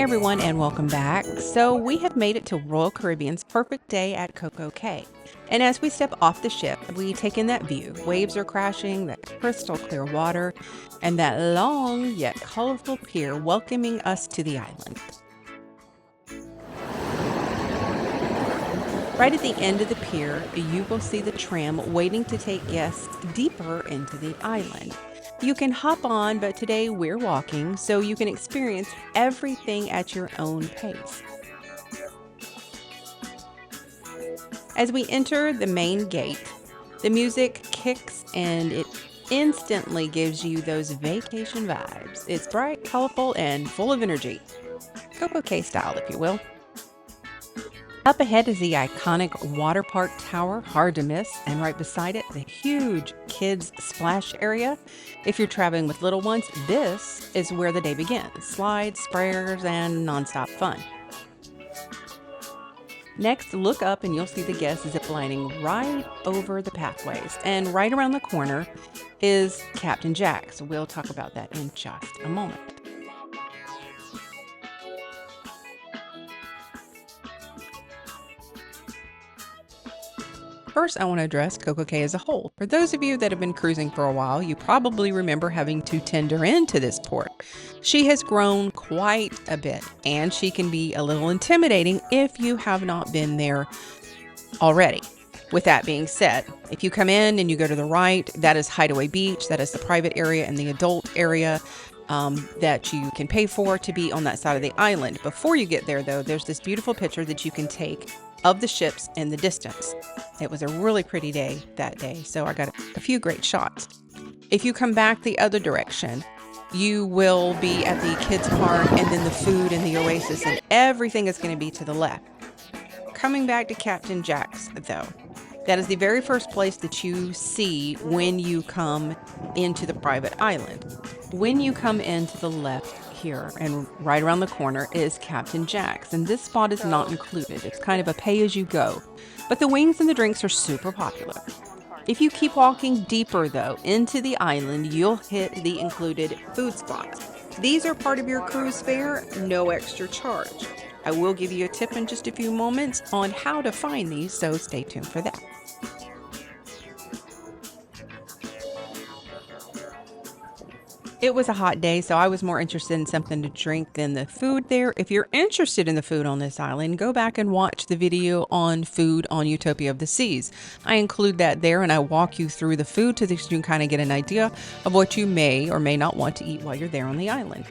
everyone, and welcome back. So we have made it to Royal Caribbean's perfect day at CocoCay. And as we step off the ship, we take in that view. Waves are crashing, that crystal clear water, and that long yet colorful pier welcoming us to the island. Right at the end of the pier, you will see the tram waiting to take guests deeper into the island. You can hop on, but today we're walking, so you can experience everything at your own pace. As we enter the main gate, the music kicks and it instantly gives you those vacation vibes. It's bright, colorful, and full of energy. CocoCay style, if you will. Up ahead is the iconic water park tower, hard to miss, and right beside it, the huge kids splash area. If you're traveling with little ones, this is where the day begins. Slides, sprayers, and nonstop fun. Next, look up and you'll see the guests ziplining right over the pathways. And right around the corner is Captain Jack's. We'll talk about that in just a moment. First, I want to address CocoCay as a whole. For those of you that have been cruising for a while, you probably remember having to tender into this port. She has grown quite a bit, and she can be a little intimidating if you have not been there already. With that being said, if you come in and you go to the right, that is Hideaway Beach, that is the private area and the adult area that you can pay for to be on that side of the island. Before you get there, though, there's this beautiful picture that you can take of the ships in the distance. It was a really pretty day that day, so I got a few great shots. If you come back the other direction, you will be at the kids park and then the food and the oasis, and everything is going to be to the left. Coming back to Captain Jack's, though, that is the very first place that you see when you come into the private island. When you come into the left here and right around the corner is Captain Jack's, and this spot is not included. It's kind of a pay-as-you-go, but the wings and the drinks are super popular. If you keep walking deeper, though, into the island, you'll hit the included food spots. These are part of your cruise fare, no extra charge. I will give you a tip in just a few moments on how to find these, so stay tuned for that. It was a hot day, so I was more interested in something to drink than the food there. If you're interested in the food on this island, go back and watch the video on food on Utopia of the Seas. I include that there, and I walk you through the food so that you can kind of get an idea of what you may or may not want to eat while you're there on the island.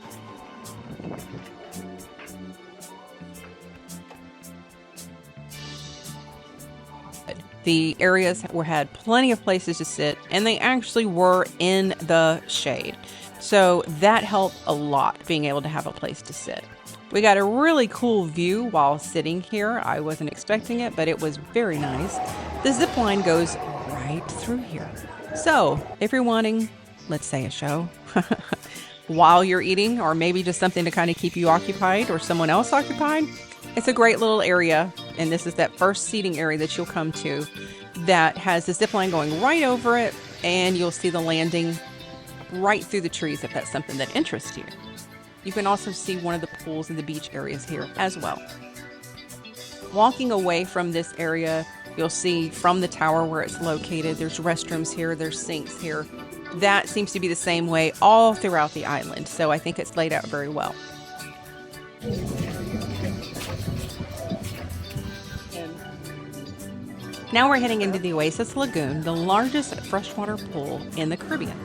The areas had plenty of places to sit, and they actually were in the shade. So that helped a lot, being able to have a place to sit. We got a really cool view while sitting here. I wasn't expecting it, but it was very nice. The zip line goes right through here. So if you're wanting, let's say, a show while you're eating, or maybe just something to kind of keep you occupied or someone else occupied, it's a great little area. And this is that first seating area that you'll come to that has the zip line going right over it, and you'll see the landing right through the trees if that's something that interests you. You can also see one of the pools in the beach areas here as well. Walking away from this area, you'll see from the tower where it's located, there's restrooms here, there's sinks here. That seems to be the same way all throughout the island, so I think it's laid out very well. Now we're heading into the Oasis Lagoon, the largest freshwater pool in the Caribbean.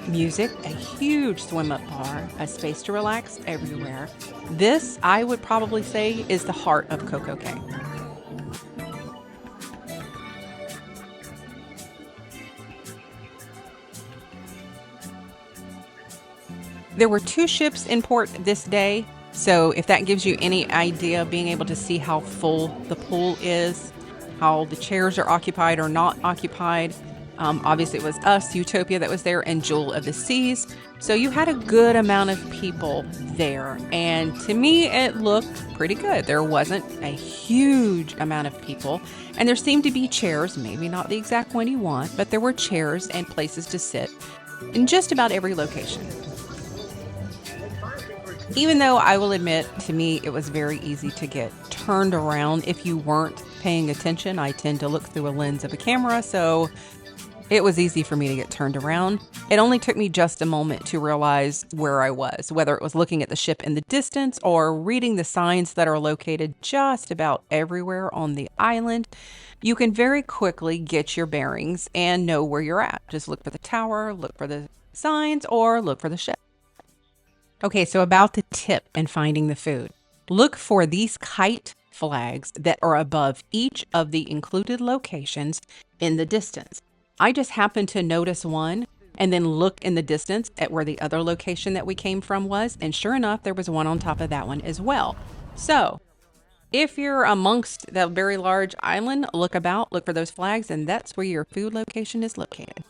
Music, a huge swim-up bar, a space to relax everywhere. This, I would probably say, is the heart of CocoCay. There were 2 ships in port this day, so if that gives you any idea of being able to see how full the pool is, how the chairs are occupied or not occupied. Obviously, it was us, Utopia, that was there, and Jewel of the Seas. So you had a good amount of people there. And to me, it looked pretty good. There wasn't a huge amount of people. And there seemed to be chairs, maybe not the exact one you want, but there were chairs and places to sit in just about every location. Even though I will admit, to me, it was very easy to get turned around if you weren't paying attention. I tend to look through a lens of a camera, so it was easy for me to get turned around. It only took me just a moment to realize where I was, whether it was looking at the ship in the distance or reading the signs that are located just about everywhere on the island. You can very quickly get your bearings and know where you're at. Just look for the tower, look for the signs, or look for the ship. Okay, so about the tip in finding the food. Look for these kite flags that are above each of the included locations in the distance. I just happened to notice one and then look in the distance at where the other location that we came from was, and sure enough, there was one on top of that one as well. So if you're amongst that very large island, look about, look for those flags, and that's where your food location is located.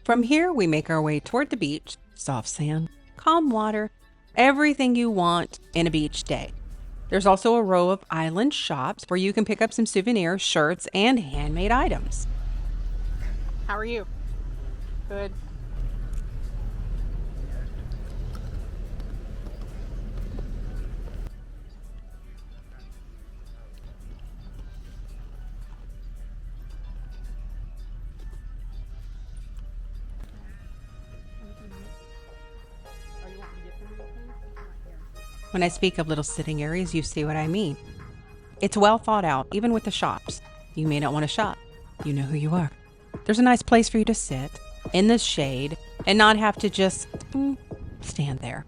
From here, we make our way toward the beach, soft sand, calm water, everything you want in a beach day. There's also a row of island shops where you can pick up some souvenirs, shirts, and handmade items. How are you? Good. When I speak of little sitting areas, you see what I mean. It's well thought out, even with the shops. You may not want to shop. You know who you are. There's a nice place for you to sit in the shade and not have to just stand there.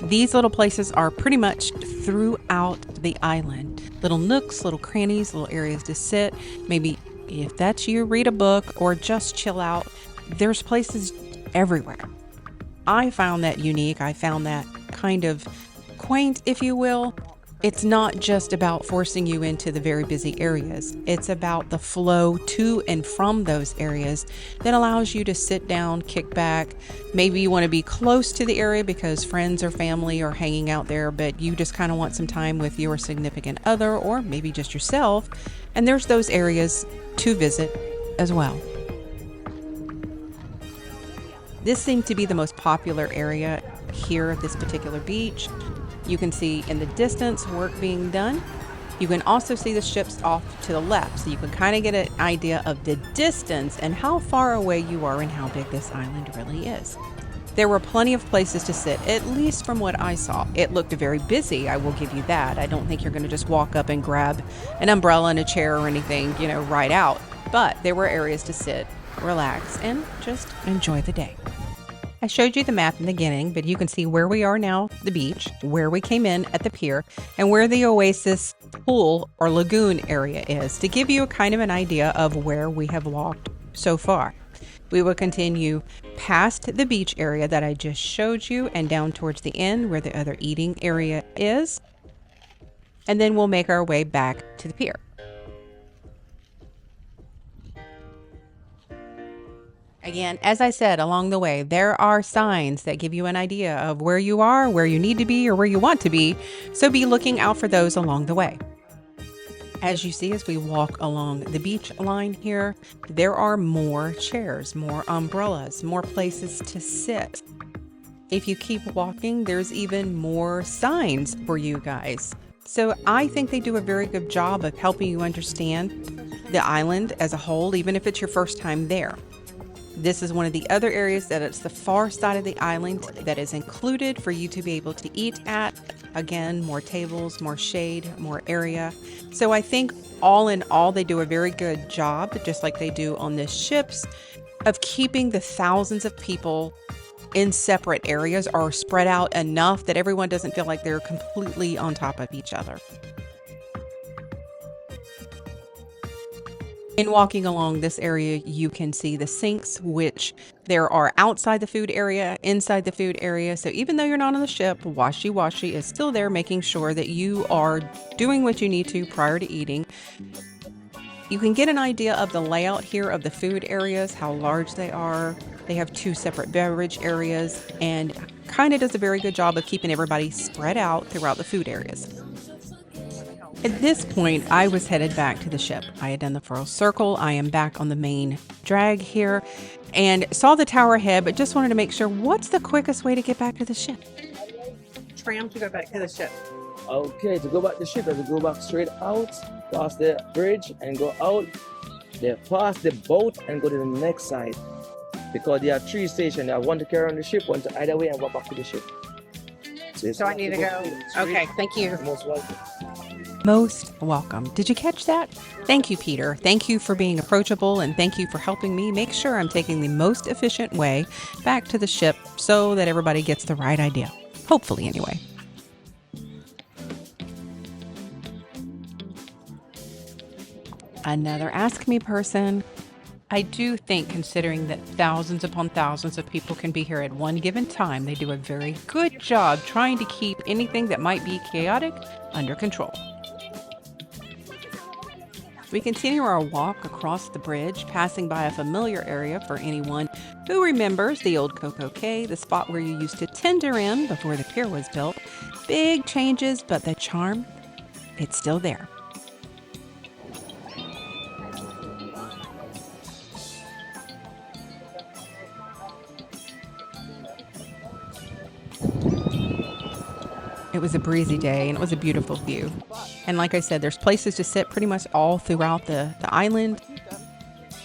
These little places are pretty much throughout the island. Little nooks, little crannies, little areas to sit. Maybe if that's you, read a book or just chill out. There's places everywhere. I found that unique. I found that kind of quaint, if you will. It's not just about forcing you into the very busy areas. It's about the flow to and from those areas that allows you to sit down, kick back. Maybe you want to be close to the area because friends or family are hanging out there, but you just kind of want some time with your significant other or maybe just yourself. And there's those areas to visit as well. This seemed to be the most popular area here at this particular beach. You can see in the distance work being done. You can also see the ships off to the left, so you can kind of get an idea of the distance and how far away you are and how big this island really is. There were plenty of places to sit, at least from what I saw. It looked very busy, I will give you that. I don't think you're going to just walk up and grab an umbrella and a chair or anything, right out. But there were areas to sit, relax, and just enjoy the day. I showed you the map in the beginning, but you can see where we are now, the beach, where we came in at the pier, and where the oasis pool or lagoon area is to give you a kind of an idea of where we have walked so far. We will continue past the beach area that I just showed you and down towards the end where the other eating area is, and then we'll make our way back to the pier. Again, as I said, along the way, there are signs that give you an idea of where you are, where you need to be, or where you want to be. So be looking out for those along the way. As you see, as we walk along the beach line here, there are more chairs, more umbrellas, more places to sit. If you keep walking, there's even more signs for you guys. So I think they do a very good job of helping you understand the island as a whole, even if it's your first time there. This is one of the other areas that it's the far side of the island that is included for you to be able to eat at. Again, more tables, more shade, more area. So I think all in all, they do a very good job, just like they do on the ships, of keeping the thousands of people in separate areas or spread out enough that everyone doesn't feel like they're completely on top of each other. In walking along this area, you can see the sinks, which there are outside the food area, inside the food area. So even though you're not on the ship, Washi is still there making sure that you are doing what you need to prior to eating. You can get an idea of the layout here of the food areas, how large they are. They have 2 separate beverage areas and kind of does a very good job of keeping everybody spread out throughout the food areas. At this point, I was headed back to the ship. I had done the full circle. I am back on the main drag here. and saw the tower ahead, but just wanted to make sure, what's the quickest way to get back to the ship? Tram to go back to the ship. Okay, to go back to the ship, to go back straight out, past the bridge and go out, then past the boat and go to the next side. Because there are 3 stations. There are one to carry on the ship, one to either way, and go back to the ship. So I need to go. Okay, thank you. Most welcome. Most welcome. Did you catch that? Thank you, Peter. Thank you for being approachable, and thank you for helping me make sure I'm taking the most efficient way back to the ship so that everybody gets the right idea. Hopefully, anyway. Another Ask Me person. I do think, considering that thousands upon thousands of people can be here at one given time, they do a very good job trying to keep anything that might be chaotic under control. We continue our walk across the bridge, passing by a familiar area for anyone who remembers the old CocoCay, the spot where you used to tender in before the pier was built. Big changes, but the charm, it's still there. It was a breezy day and it was a beautiful view. And like I said, there's places to sit pretty much all throughout the island.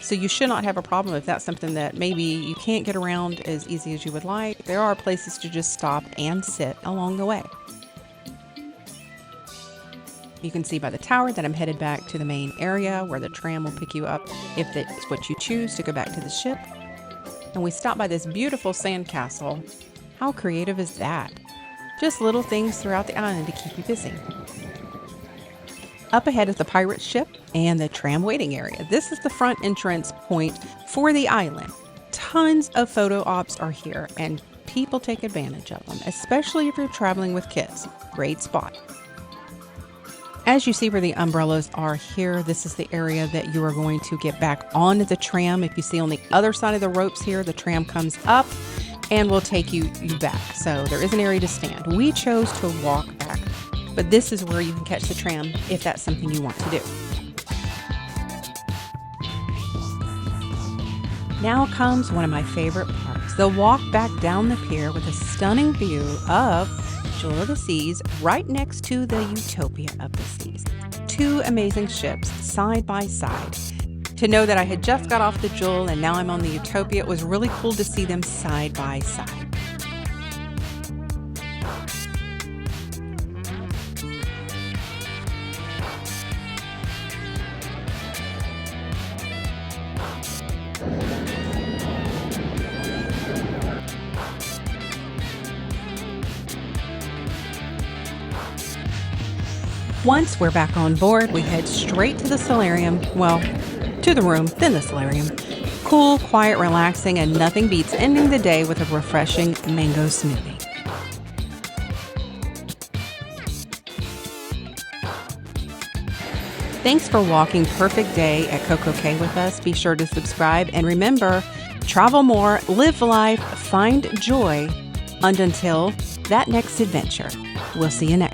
So you should not have a problem if that's something that maybe you can't get around as easy as you would like. There are places to just stop and sit along the way. You can see by the tower that I'm headed back to the main area where the tram will pick you up if that's what you choose to go back to the ship. And we stop by this beautiful sandcastle. How creative is that? Just little things throughout the island to keep you busy. Up ahead is the pirate ship and the tram waiting area. This is the front entrance point for the island. Tons of photo ops are here and people take advantage of them, especially if you're traveling with kids. Great spot. As you see where the umbrellas are here, this is the area that you are going to get back onto the tram. If you see on the other side of the ropes here, the tram comes up and will take you back. So there is an area to stand. We chose to walk back, but this is where you can catch the tram if that's something you want to do. Now comes one of my favorite parts, the walk back down the pier with a stunning view of Jewel of the Seas right next to the Utopia of the Seas. 2 amazing ships side by side. To know that I had just got off the Jewel and now I'm on the Utopia, it was really cool to see them side by side. Once we're back on board, we head straight to the solarium. Well, to the room, then the solarium. Cool, quiet, relaxing, and nothing beats ending the day with a refreshing mango smoothie. Thanks for walking Perfect Day at CocoCay with us. Be sure to subscribe and remember, travel more, live life, find joy, and until that next adventure, we'll see you next time.